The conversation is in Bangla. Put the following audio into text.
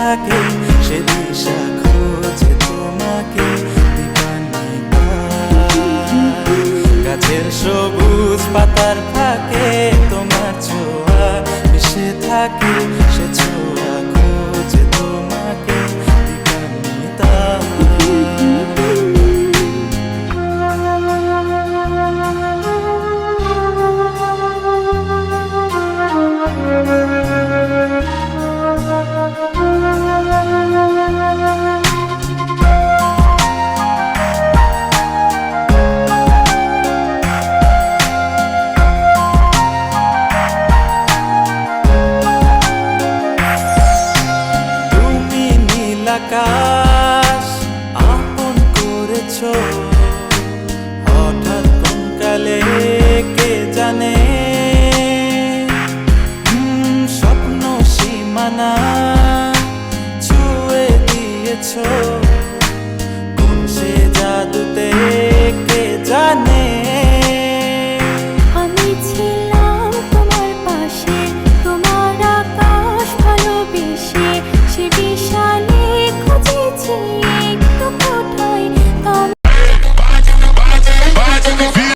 থাকে সে দিশা খোঁজে তোমাকে দিবানিতা। গাছের সবুজ পাতার থাকে তোমার ছোঁয়া মিশে থাকে সে ছোঁয়া খোঁজে তোমাকে দিবানিতা। আকাশ